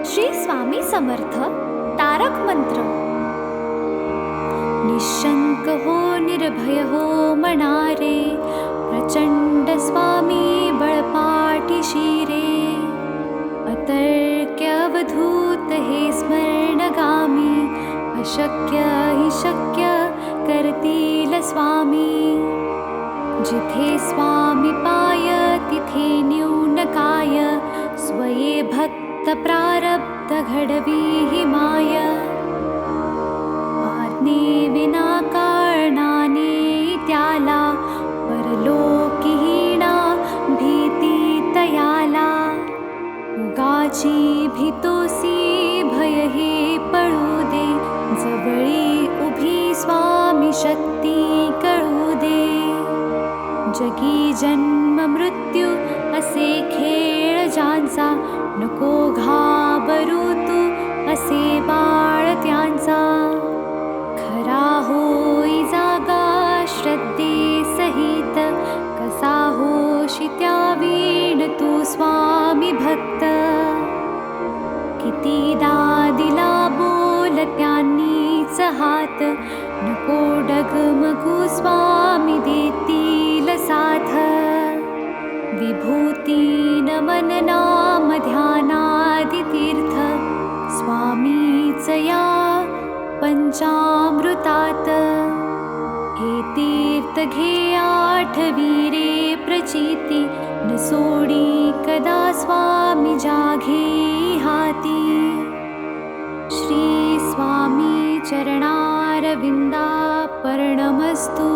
श्री स्वामी समर्थ तारक मंत्र. निशंक हो निर्भय हो मनारे, प्रचंड स्वामी बळपाठी शिरे. अतर्क्य अवधूत हे स्मरणगामी, अशक्य हि शक्य करतील स्वामी. जिथे स्वामी पाय तिथे न्यून काय, स्वये भक्त प्रारब्ध घडवी हि माय. आज्ञे विना कारणाने त्याला, परलोकीहीणा भीती तयाला. उगाची भीतोसी भय हे पळू दे, जवळी उभी स्वामी शक्ती कळू दे. जगी जन्म मृत्यू असे खेळ ज्यांचा, नको घाबरू तू असे बाळ त्यांचा. खरा होई जागा श्रद्धे सहित, कसा होशी त्या वीण तू स्वामी भक्त. कितीदा दिला बोल त्यांनीच हात, नको डगमगू स्वामी देतील साथ. विभूती नमन नाम ध्यानादि तीर्थ, स्वामीच या पंचामृतात. हे तीर्थ घे आठवी रे प्रचिती, न सोडी कदा स्वामी जाघे हाती. श्री स्वामी चरणारविंदा पर्णमस्तु.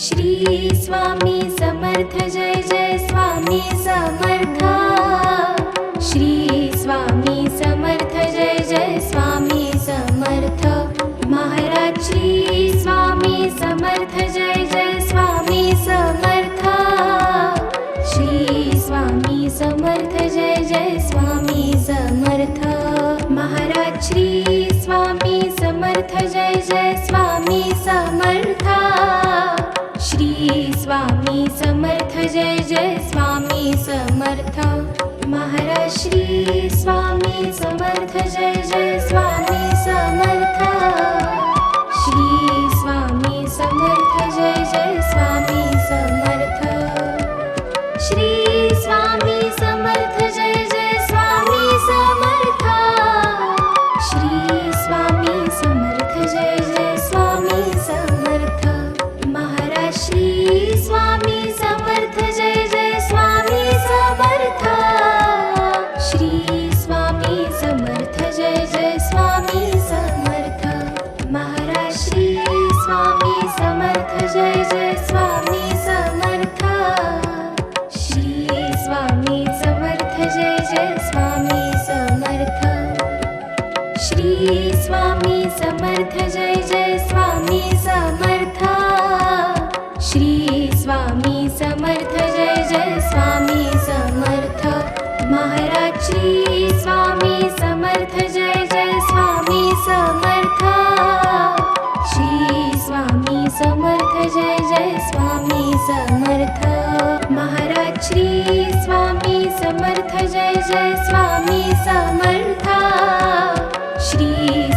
श्री स्वामी समर्थ जय जय स्वामी समर्थ. श्री स्वामी समर्थ जय जय स्वामी समर्थ. महाराज श्री स्वामी समर्थ जय जय स्वामी समर्थ. श्री स्वामी समर्थ जय जय स्वामी समर्थ. महाराज श्री स्वामी समर्थ जय जय स्वामी समर्थ. श्री स्वामी समर्थ जय जय स्वामी समर्थ. महाराज श्री स्वामी समर्थ जय जय स्वामी समर्थ. श्री स्वामी समर्थ जय जय स्वामी समर्थ. श्री स्वामी समर्थ जय जय स्वामी समर्थ. श्री स्वामी समर्थ जय जय स्वामी समर्थ. महाराज श्री स्वामी समर्थ जय जय स्वामी समर्थ. श्री स्वामी समर्थ जय जय स्वामी समर्थ. महाराज श्री स्वामी समर्थ जय जय स्वामी समर्थ. श्री स्वामी समर्थ जय जय स्वामी समर्थ. श्री स्वामी समर्थ जय जय स्वामी समर्थ. श्री स्वामी समर्थ जय जय स्वामी समर्थ. महाराज श्री स्वामी समर्थ जय जय स्वामी समर्थ. श्री स्वामी समर्थ जय जय स्वामी समर्थ. महाराज श्री स्वामी समर्थ जय जय स्वामी समर्थ. श्री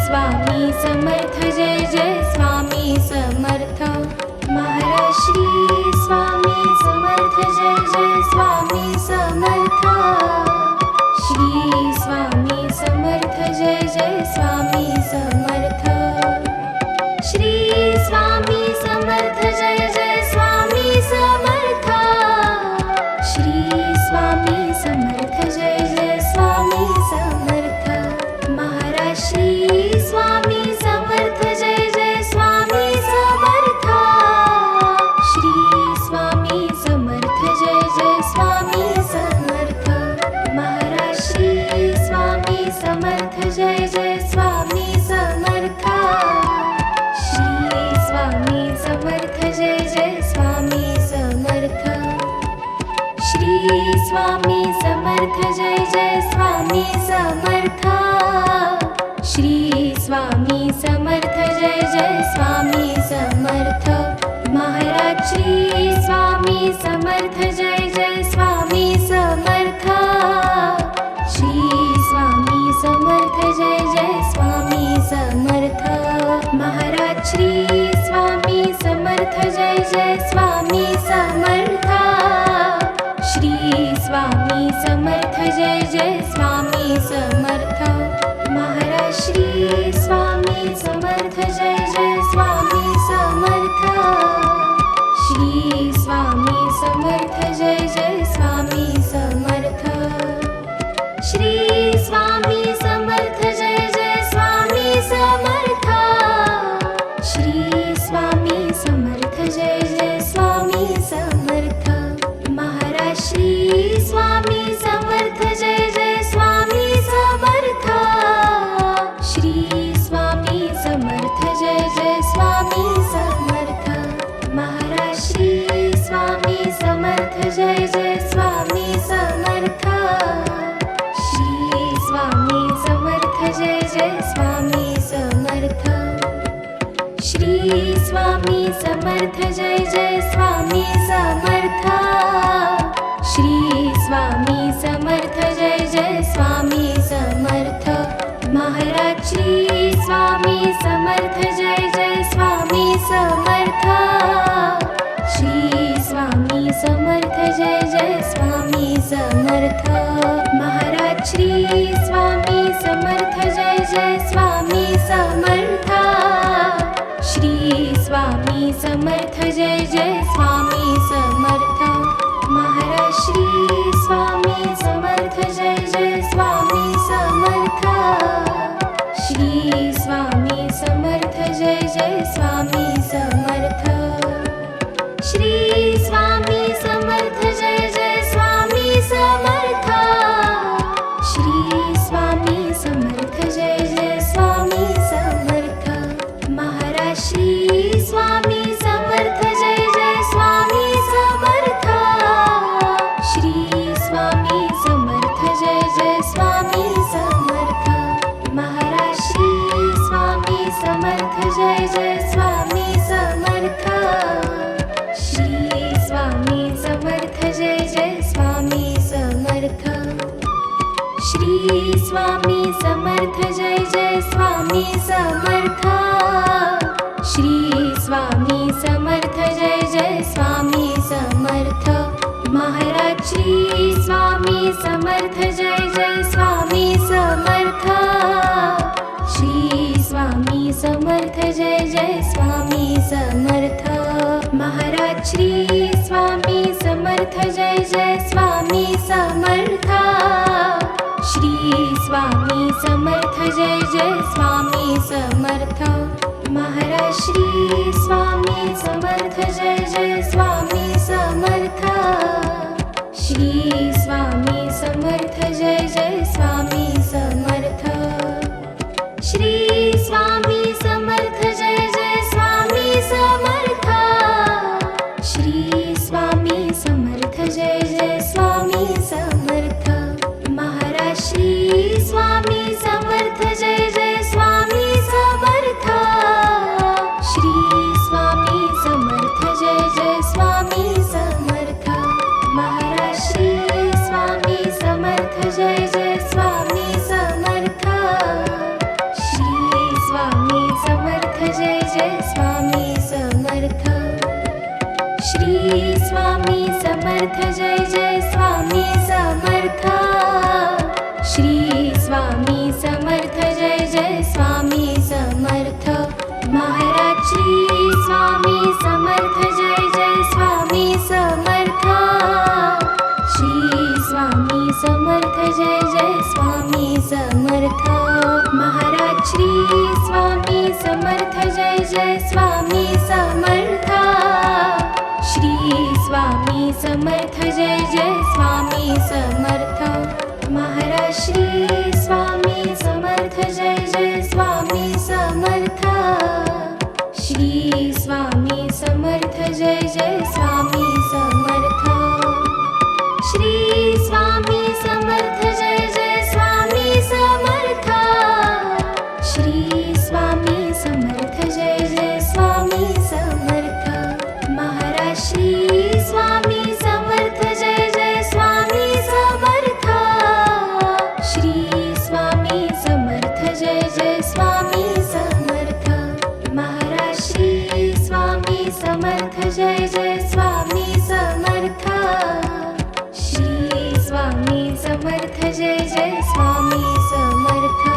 स्वामी समर्थ जय जय स्वामी समर्थ. महाराज श्री स्वामी समर्थ जय जय स्वामी समर्थ. श्री स्वामी समर्थ जय जय स्वामी समर्थ. श्री स्वामी समर्थ जय जय स्वामी समर्थ. श्री स्वामी समर्थ जय जय स्वामी समर्थ. महाराज श्री स्वामी समर्थ जय जय स्वामी समर्थ. स्वामी समर्थ जय जय स्वामी समर्थ श्री स्वामी समर्थ जय जय स्वामी समर्थ महाराज श्री स्वामी समर्थ जय जय स्वामी समर्थ श्री स्वामी समर्थ जय जय स्वामी समर्थ महाराज श्री स्वामी समर्थ जय जय स्वामी समर्थ श्री स्वामी समर्थ जय जय स्वामी समर्थ महाराज श्री स्वामी समर्थ जय जय स्वामी समर्थ श्री स्वामी समर्थ जय जय स्वामी समर्थ श्री स्वामी समर्थ जय जय स्वामी समर्थ श्री स्वामी समर्थ जय जय स्वामी समर्थ महाराज श्री स्वामी समर्थ जय जय स्वामी समर्थ श्री स्वामी समर्थ जय जय स्वामी समर्थ महाराज श्री स्वामी समर्थ जय जय स्वामी समर्थ श्री स्वामी समर्थ जय जय स्वामी समर्थ श्री स्वामी समर्थ जय जय स्वामी समर्थ श्री स्वामी समर्थ जय जय स्वामी समर्थ महाराज श्री स्वामी समर्थ जय जय स्वामी समर्थ श्री स्वामी समर्थ जय जय स्वामी समर्थ महाराज श्री स्वामी समर्थ जय जय स्वामी समर्थ श्री स्वामी समर्थ जय जय स्वामी समर्थ महाराज श्री स्वामी समर्थ जय जय स्वामी समर्थ श्री स्वामी समर्थ जय जय स्वामी समर्थ श्री स्वामी समर्थ जय जय स्वामी समर्थ श्री स्वामी समर्थ जय जय स्वामी समर्थ महाराज श्री स्वामी समर्थ जय जय स्वामी समर्थ श्री स्वामी समर्थ जय जय स्वामी समर्थ महाराज श्री स्वामी समर्थ जय जय स्वामी समर्थ श्री स्वामी समर्थ जय जय स्वामी समर्थ श्री स्वामी समर्थ जय जय स्वामी समर्थ श्री स्वामी समर्थ जय जय स्वामी समर्थ महाराज श्री स्वामी समर्थ जय जय स्वामी समर्थ श्री स्वामी समर्थ जय जय स्वामी समर्थ महाराज श्री स्वामी समर्थ जय जय स्वामी समर्थ श्री स्वामी समर्थ जय जय स्वामी समर्थ महाराज श्री स्वामी समर्थ जय जय स्वामी समर्थ श्री स्वामी समर्थ जय जय स्वामी समर्थ श्री स्वामी समर्थ जय जय स्वामी समर्थ श्री स्वामी समर्थ जय जय स्वामी समर्थ महाराज श्री स्वामी समर्थ जय जय स्वामी समर्थ श्री स्वामी समर्थ जय जय स्वामी समर्थ महाराज श्री स्वामी समर्थ जय जय स्वामी समर्थ श्री स्वामी समर्थ जय जय स्वामी समर्थ श्री स्वामी समर्थ जय जय स्वामी समर्थ श्री स्वामी समर्थ जय जय स्वामी समर्थ महाराज श्री स्वामी समर्थ जय जय स्वामी समर्थ श्री स्वामी समर्थ जय जय स्वामी समर्थ महाराज श्री स्वामी समर्थ जय जय स्वामी समर्थ श्री स्वामी समर्थ जय जय स्वामी समर्थ महाराज श्री स्वामी समर्थ जय जय स्वामी समर्थ श्री स्वामी समर्थ जय जय स्वामी समर्थ श्री स्वामी समर्थ जय जय स्वामी समर्थ श्री स्वामी समर्थ जय जय स्वामी समर्थ महाराज श्री स्वामी समर्थ जय जय स्वामी समर्थ श्री स्वामी समर्थ जय जय स्वामी समर्थ महाराज श्री स्वामी समर्थ जय जय स्वामी समर्थ श्री स्वामी समर्थ जय जय स्वामी समर्थ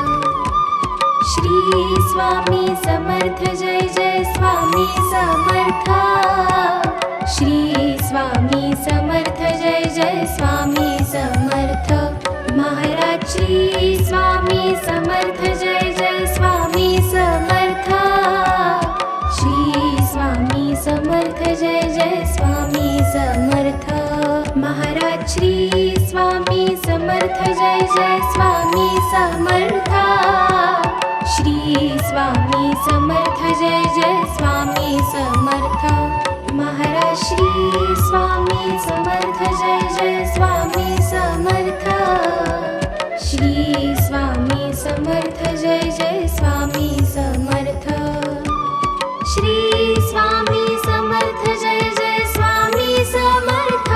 श्री स्वामी समर्थ जय जय स्वामी समर्थ श्री स्वामी समर्थ जय जय स्वामी समर्थ महाराज श्री स्वामी समर्थ जय जय स्वामी समर्थ श्री स्वामी समर्थ जय जय स्वामी समर्थ महाराज श्री स्वामी समर्थ जय जय स्वामी समर्थ श्री स्वामी समर्थ जय जय स्वामी समर्थ महाराज श्री स्वामी समर्थ जय जय स्वामी समर्थ श्री स्वामी समर्थ जय जय स्वामी समर्थ श्री स्वामी समर्थ जय जय स्वामी समर्थ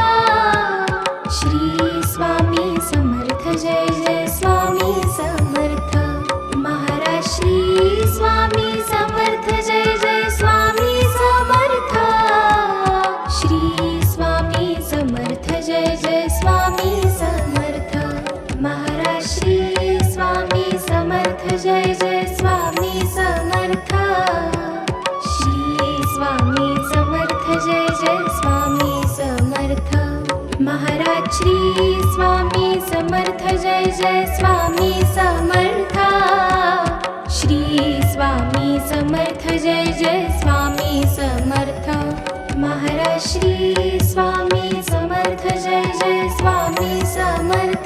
श्री स्वामी समर्थ जय जय स्वामी समर्थ महाराज श्री स्वामी समर्थ जय जय स्वामी समर्थ श्री स्वामी समर्थ जय जय स्वामी समर्थ महाराज श्री स्वामी समर्थ जय जय स्वामी समर्थ श्री स्वामी समर्थ जय जय स्वामी समर्थ महाराज श्री स्वामी समर्थ जय जय स्वामी समर्थ श्री स्वामी समर्थ जय जय स्वामी समर्थ महाराज श्री स्वामी समर्थ जय जय स्वामी समर्थ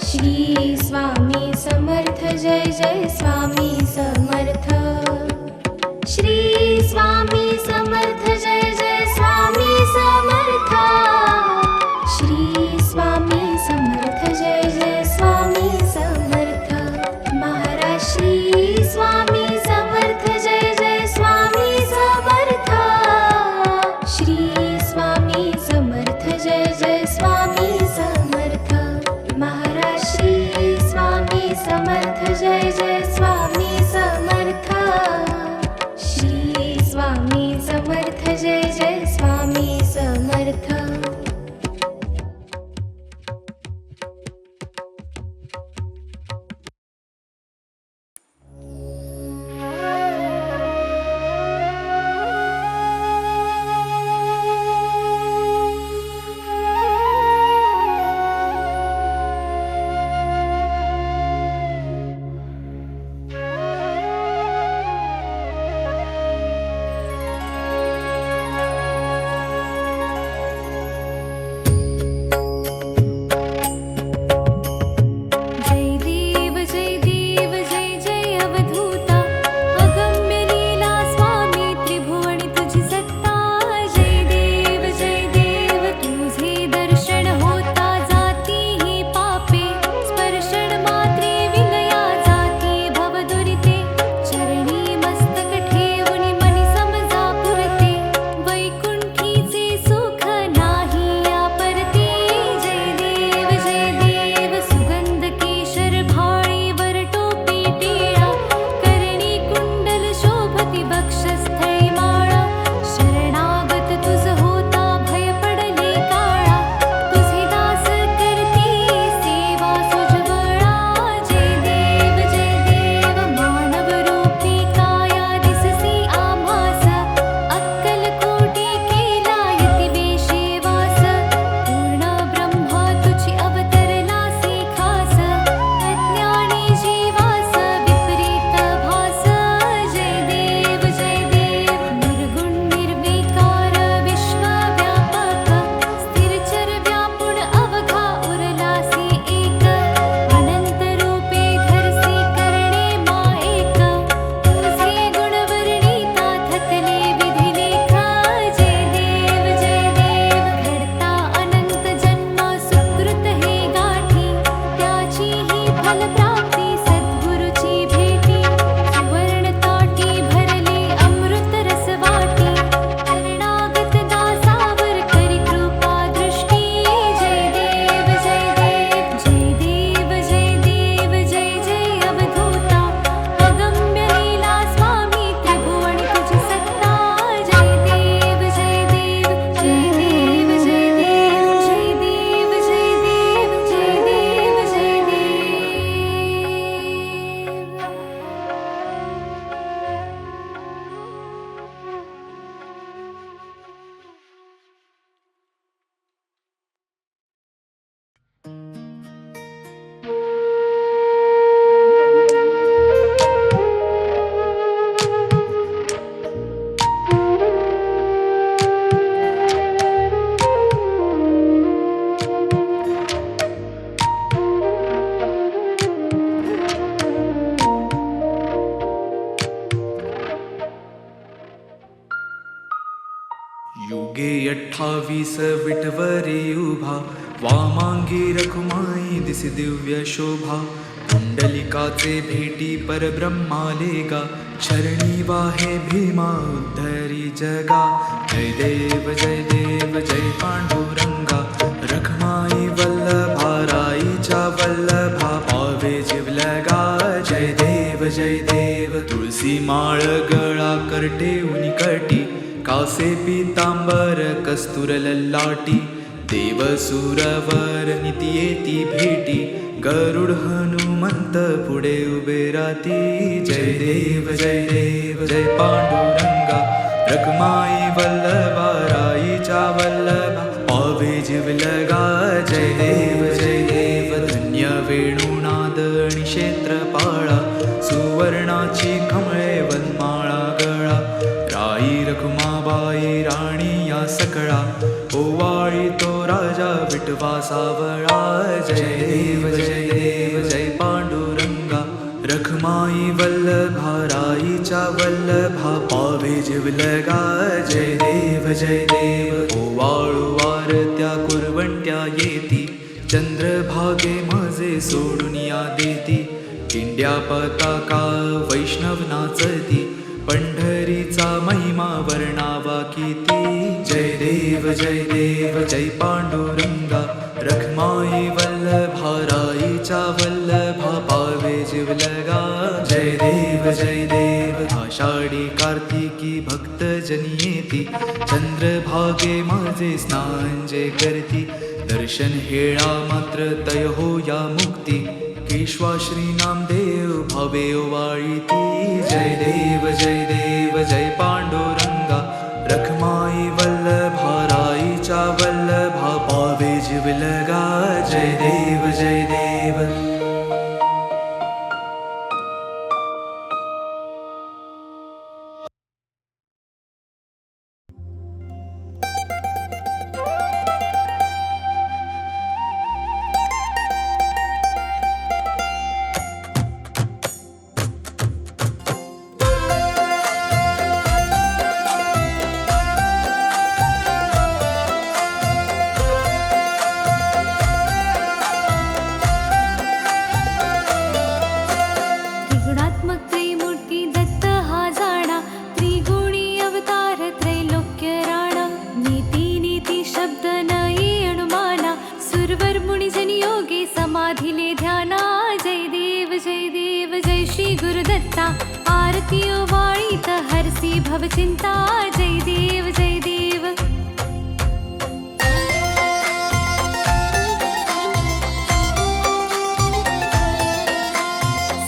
श्री स्वामी समर्थ जय जय स्वामी समर्थ श्री स्वामी समर्थ जय जय स्वामी समर्थ श्री स्वामी समर्थ जय जय स्वामी समर्थ महाराज श्री स्वामी समर्थ जय जय स्वामी समर्थ श्री स्वामी समर्थ जय जय स्वामी समर्थ महाराज श्री स्वामी समर्थ जय जय स्वामी समर्थ श्री स्वामी समर्थ जय जय स्वामी समर्थ युगे 28 विटवरी उभा, वामांगी रखुमाई दिसी दिव्य शोभा. पुंडलिकाचे भेटी परब्रह्मालेगा, चरणी वाहे भीमा उद्धरी जगा. जय देव जय पांडुरंगा, रखमाई वल्लभा राईच्या वल्लभा, पावे जिवलगा. जय देव तुळसी माळ गळा करटे उनिकटी, कासे पितांबर कस्तूर ललाटी. देव सुरवर निती येती भेटी, गरुड हनुमंत पुढे उभे राती. जय देव जय पांडुरंगा, रखमाई वल्लभा राईच्या वल्लभा, पावे जिवलगा. जय देव धन्य वेणुनाद आणि क्षेत्रपाळा, सुवर्णाची कमळे वनमाळा गळा. राई रखुमाबाई राणी या सकळा, ओवाळी तो राजा विठवा सावळा. जय देव जय पांडुरंगा, रखमाई वल्लभा राईच्या वल्लभा, पावे जिवलगा. जय देव ओवाळू वारत्या कुरवंट्या येती, चंद्रभागे माझे सोडून या देती. इंड्या पताका वैष्णव नाचती, पंढरीचा महिमा वर्णावा किती. जय देव जय पांडुरंगा, रखमाई वल्लभा राईच्या वल्लभा, पावे जिवलगा. जय देव आषाढी कार्तिकी भक्त जनी येती, चंद्रभागे माझे स्नान जे करती. दर्शन हेळा मात्र तय हो या मुक्ती, केशवा श्री नामदेव भावे ओवाळीती. जय देव जय पांडुरंगा, रखमाई वल्लभा राईच्या वल्लभा, पावे जिवलगा. जय देव समाधिले ध्याना. जय देव जय श्री गुरुदत्ता, आरती ओवाळीत हरसी भवचिंता. जय देव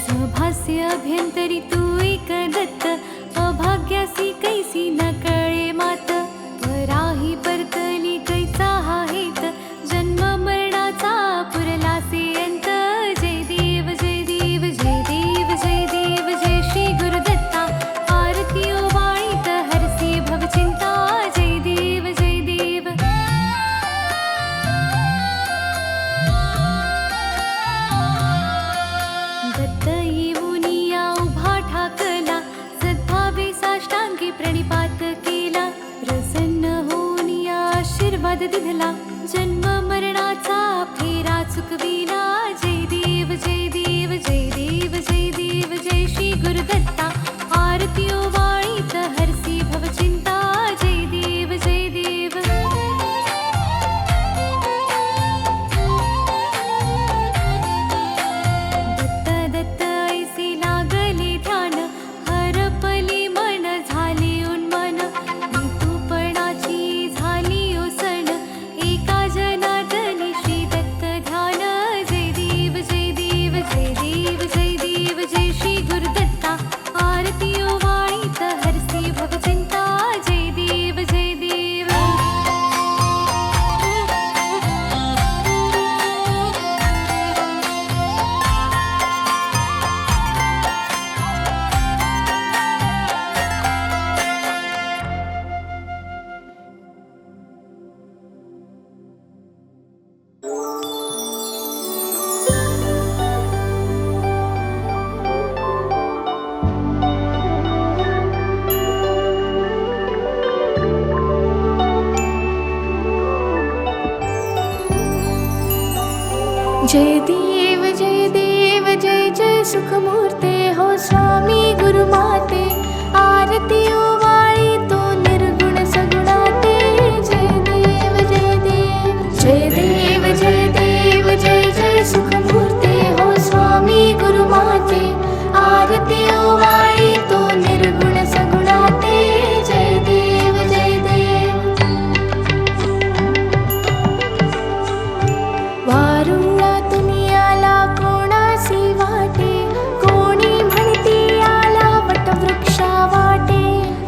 सभास्य अभ्यंतरी तू एक दत्त, अभाग्यासी कैसी न कळे मात. पराही परतली कैचा हा हेत, जन्म मरणाचा पुरलासे अंत. जय देव जय श्री गुरुदत्ता, आरती ओवाळीत हरसी भवचिंता. जय देव दत्त येऊनिया उभा ठाकला, सद्भावे साष्टांगी प्रणिपात केला. प्रसन्न होऊनिया आशीर्वाद दिधला, जन्म मरणाचा फेरा चुकविला. जय देव जय श्री गुरुदत्ता, आरती ओवाळीत हरसी भवचिंता. जय देव दत्त ऐसे लागले ध्यान, हरपले मन झाले उन्मन. ऋतुपणाची झाली ओसण, एका जनार्दनी श्री दत्त ध्यान. जय देव जय देव जय देव जय जय सुखमूर्ते हो स्वामी गुरुमाते आरती ओवाळी तो निर्गुण सगुणाते जय देव जय देव जय देव जय देव जय जय सुखमूर्ते हो स्वामी गुरुमाते आरती ओवाळी तो निर्गुण सगुणाते जय देव जय देव वारुळातून आला कोणासी वाटे कोणी म्हणती आला वटवृक्षा वाटे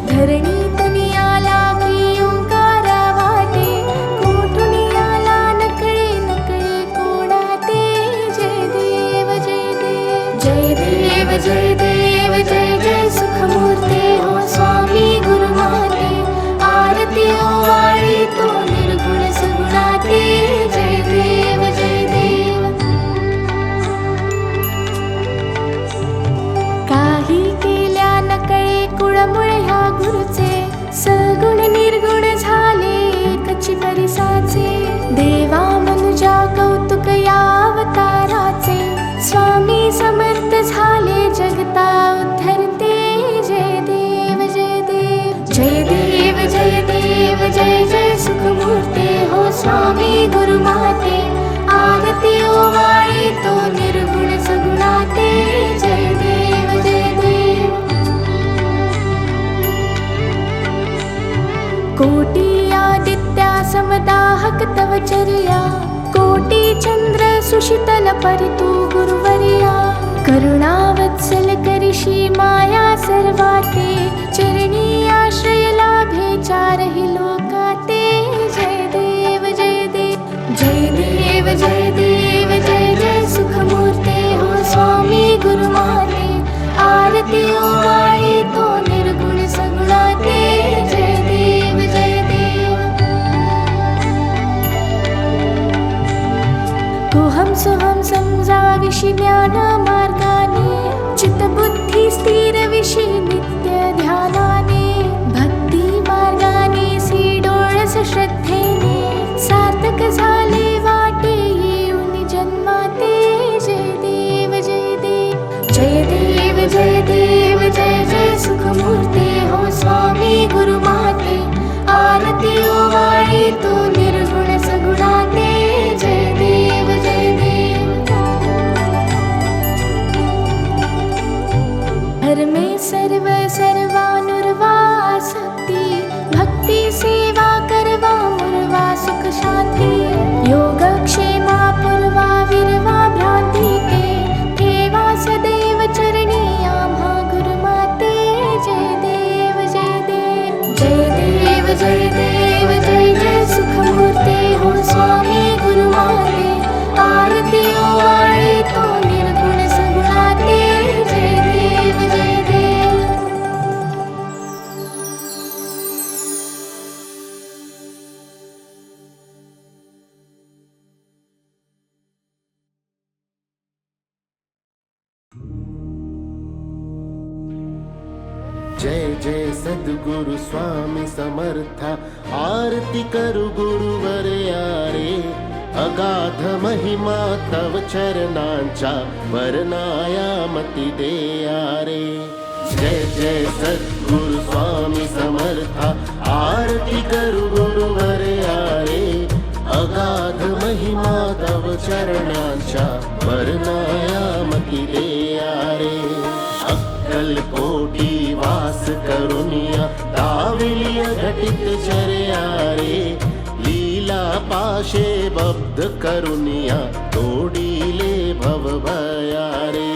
धरणीतून आला की ओंकारा वाटे कोठून आला नकळे नकळे कोणाते जय देव जय देव जय देव जय देव जय जय सुखमूर्ते हो स्वामी गुरुमाते आरती ओवाळी तो निर्गुण सगुणाते जय देव जय देव काही केल्या नकळे कुळमुळ ह्या गुरुचे सगुण निर्गुण झाले एकची परिसाचे देवा मनुजा कौतुक या अवताराचे स्वामी समर्थ झाले जगता उद्धरते जय देव जय देव जय देव जय देव जय जय सुखमूर्ते हो स्वामी गुरुमाते आरती ओवाळी तो निर्गुण सगुणाते जय देव जय देव कोटी आदित्या समदाहक तव चर्या कोटी चंद्र सुशीतल परितु गुरुवर्या करुणावत्सल करिषी माया सर्वाते चरणी आश्रय लाभे चारहि लोकाते जय देव जय देव जय देव जय देव जय जय सुखमूर्ते हो स्वामी गुरुमाते आरती ओवाळी तो निर्गुण सगुणाते जय देव जय देव कोहम सोहम समजाविषि ज्ञान मार्गाने चित्तबुद्धी स्थिर विषि नित्य ध्यानाने भक्ती मार्गाने सी डोळस श्रद्धेने सार्थक झाले वाटे येऊन जन्माते जय देव जय देव जय देव जय देव जय जय सुखमूर्ते हो स्वामी गुरुमाते आरती ओवाळी तो निर्गुण सगुणाते जय देव जय देव धर्मे सर्व सर्वानुर्वा शक्ती भक्ती सेवा करवा मुर्वा सुख शांती योगक्षेमा पूर्वा विरवा भ्रांती ते ठेवा सदैव चरणी आम्हा गुरुमाते जय देव जय देव जय देव जय देव जय जय सुखमूर्ते हो स्वामी गुरुमाते आरती ओवाळी तो निर्गुण सगुणाते जय देव जय देव जय जय सद्गुरु स्वामी समर्था आरती करु गुरुवर यारे अगाध महिमा तव चरणांचा वर्णाया मती दे यारे जय जय सद्गुरु स्वामी समर्था आरती करु गुरुवर यारे अगाध महिमा तव चरणांचा वर्णाया मती दे यारे अक्कलकोटी वास करुनिया दाविलिय घटित चर्या रे लीला पाशे बब्ध करुनिया तोडीले भव भया रे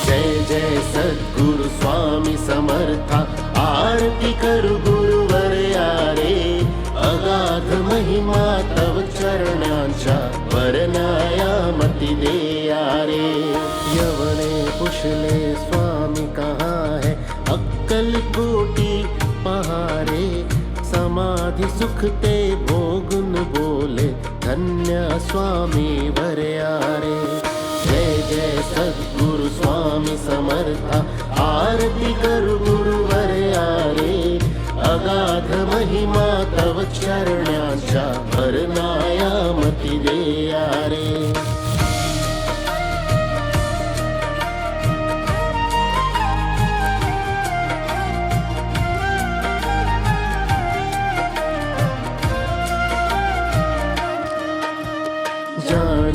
जय जय सद्गुरु स्वामी समर्था आरती करु गुरुवर यारे अगाध महिमा तव चरणांचा वर्णाया मती दे यारे यवने पुछले स्वामी कहाँ है अक्कल कोटी पहारे समाधि सुख ते भोगुन बोले धन्य स्वामी वरयारे जय जय सद्गुरु स्वामी समर्था आरती करु गुरुवर यारे अगाध महिमा तव चरणांचा वर्णाया मती दे यारे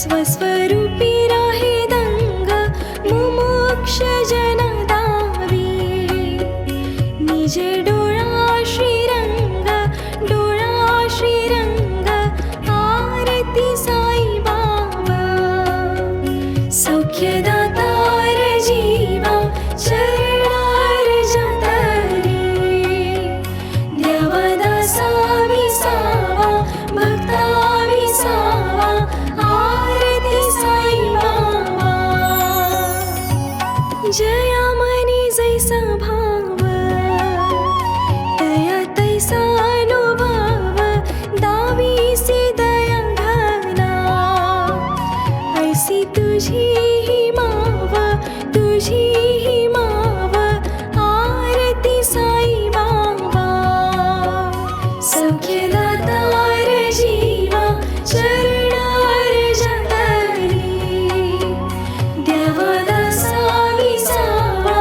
स्वस्वरूपी राहे दंग मुमुक्ष जन दावी निज डोळा श्रीरंग आरती साई बाबा सौख्यदातार जीवा चरणार जातरी देवदासा विसावा भक्ता विसावा आरती साई बाबा जया मनी जैसा भाव तया तैसा अनुभव दावीसी दया घना ऐसी तुझी ही माव आरती साई बाबा सौख्यदातार जीवा चरणार जातरी देवदासा विसावा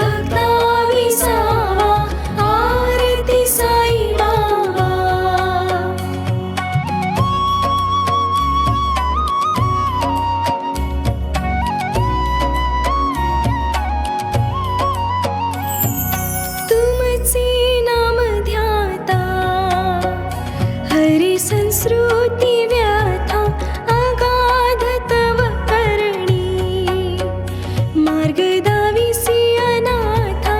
भक्ता विसावा आरती साई बाबा तुमचे नाम ध्याता हरी संस्कृती व्याथा अगाध तव करणी मार्ग दाविसी अनाथा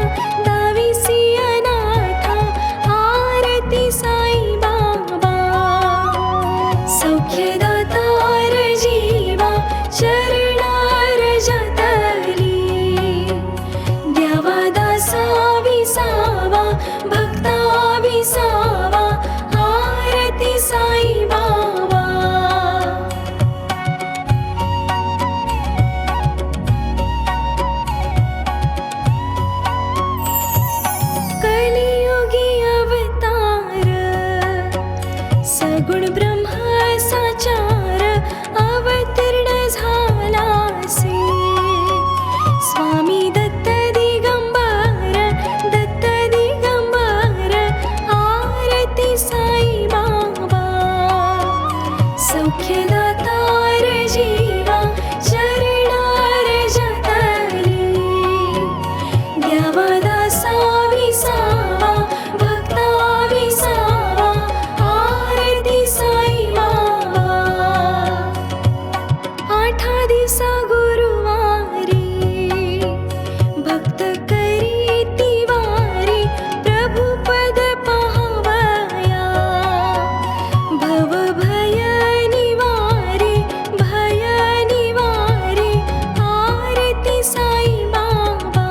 आरती साई बाबा सौख्यदातार जीवा चरणार जातरी देवदासा विसावा भक्ता विसावा आरती साई बाबा कलियुगी अवतार सगुण ब्रह्म साचार अवतीर्ण झालासे स्वामी दत्त दिगंबर आरती साई बाबा सौख्यदातार जीवा चरणार जातरी देवदासा विसावा भक्ता विसावा आरती साई बाबा आठा दिवसा गुरुवारी भक्त करी तिवारी प्रभु पद पाहावया भव भय निवारी आरती साई बाबा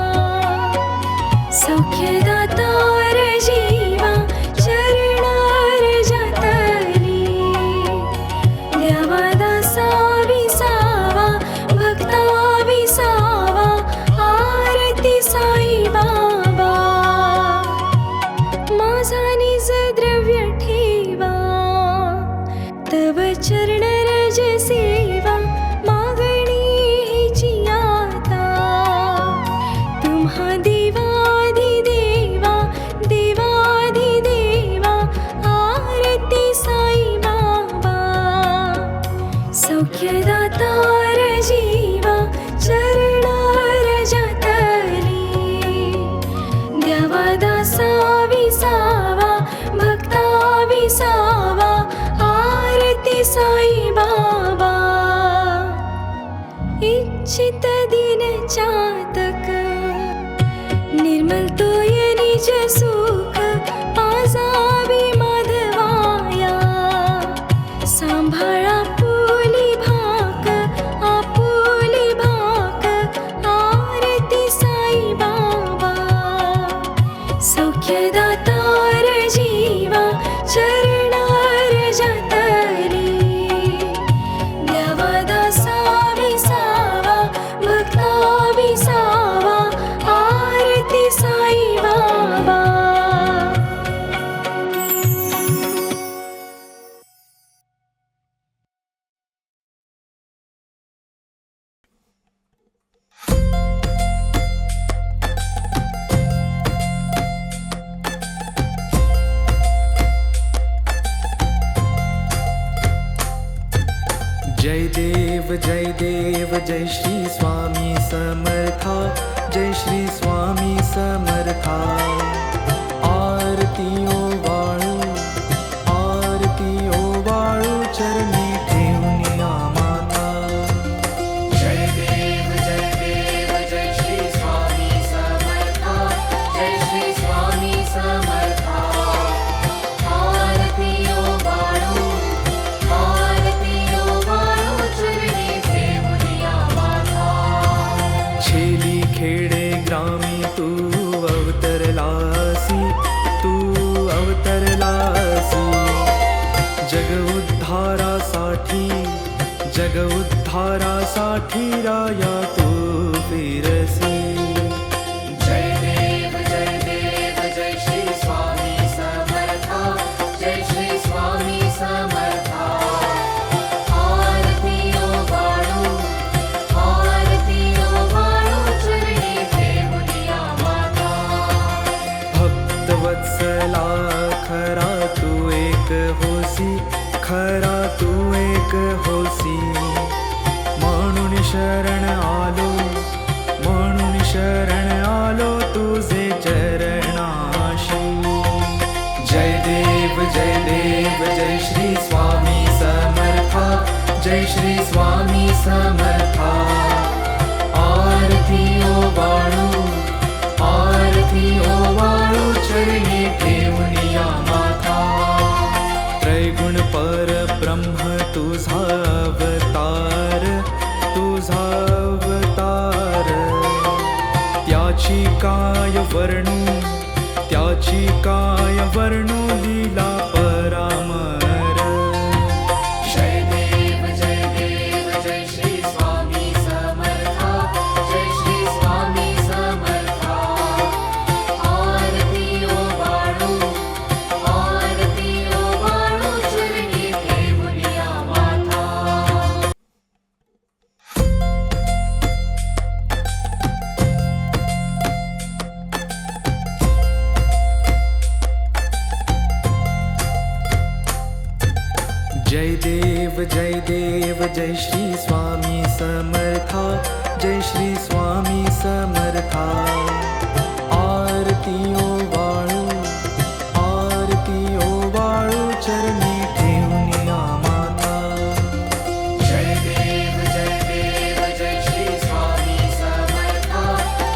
सौख्यदातार जीवा चरणार जातरी देवदासा विसावा भक्ता विसावा आरती साई बाबा माझा निज द्रव्य ठेवा तव चरण रज सेवा मागणी हिची आता तुम्हा देवाधिदेवा आरती साई बाबा सौख्यदातार जीवा चरणार जातरी देवदासा विसावा भक्ता विसावा आरती साई बाबा इच्छित दिन चातक निर्मल तोय निज सुख पाजावी माधवाया सांभाळा आपुली भाक आरती जय देव जय श्री स्वामी समर्था, जय श्री स्वामी समर्था. आरती ओवाळू चरणी ठेवून या माता. जय देव जय श्री स्वामी समर्था, जय श्री स्वामी समर्था. आरती ओवाळू चरणी ठेवून या माता. छेली खेडे ग्रामी तू अवतरलासी, जग उद्धारासाठी राया तू फिरसी. जय देव जय श्री स्वामी समर्था, जय श्री स्वामी समर्था. आरती ओवाळू चरणी ठेवून या माता. भक्तवत्सला खरा तू एक होसी, म्हणून शरण आलो तुझे चरणाशी. जय देव जय श्री स्वामी समर्था, जय श्री स्वामी समर्था. आरती ओवाळू चरणी ठेवून या माता. त्रैगुण परब्रह्म तुझा अवतार, त्याची काय वर्णू लीला परामर. जय देव जय श्री स्वामी समर्था, जय श्री स्वामी समर्था. आरती ओवाळू चरणी ठेवून या माता. जय देव जय श्री स्वामी समर्था, जय श्री स्वामी समर्था. आरती ओवाळू चरणी ठेवून या माता. जय देव जय श्री स्वामी समर्था,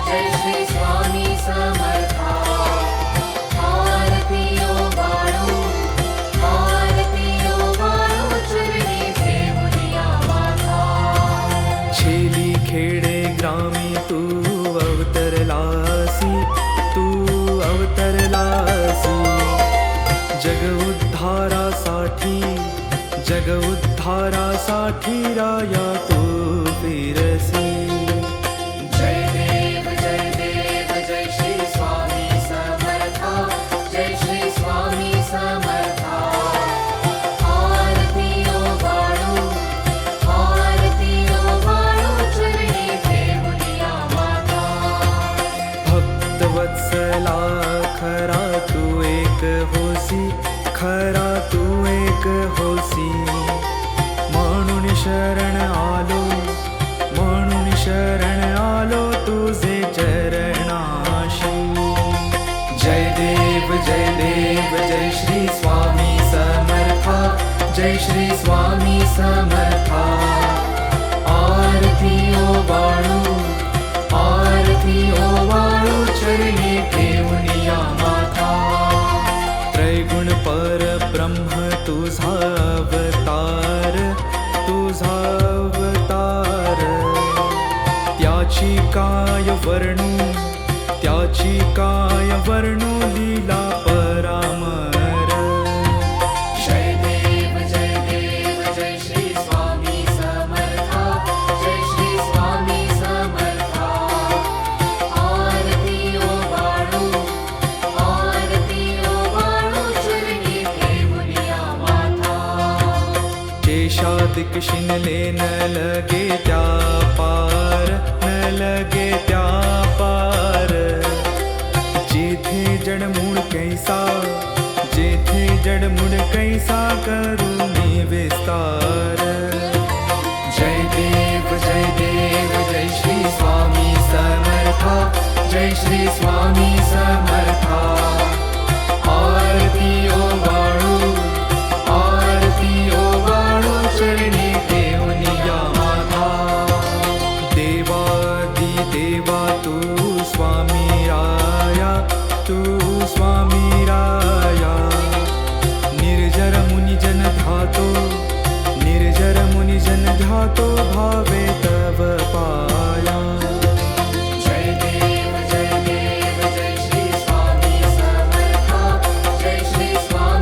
जय श्री स्वामी समर्था. आरती ओवाळू चरणी ठेवून या माता. छेली खेडे ग्रामी तू अवतरलासी, जग उद्धारासाठी राया तू फिरसी. जय देव जय श्री स्वामी समर्था, जय श्री स्वामी समर्था. आरती ओवाळू चरणी ठेवून या माता. भक्तवत्सला खरा तू एक होसी, म्हणून शरण आलो तुझे चरणाशी. जय देव जय श्री स्वामी समर्था, जय श्री स्वामी समर्था. आरती ओवाळू चरणी ठेवून या माता. त्रैगुण परब्रह्म तुझा अवतार, त्याची काय वर्णू लीला परामर. जय देव जय श्री स्वामी समर्था, जय श्री स्वामी समर्था. आरती ओवाळू चरणी ठेवून या माता. केशादिक शिनले न लगे त्या पार, जेथे जडमूळ कैसा करू मी विस्तार. जय श्री स्वामी समर्था आरती ओवाळू चरणी देऊनिया माथा देवादी देवा तू स्वामी राया तू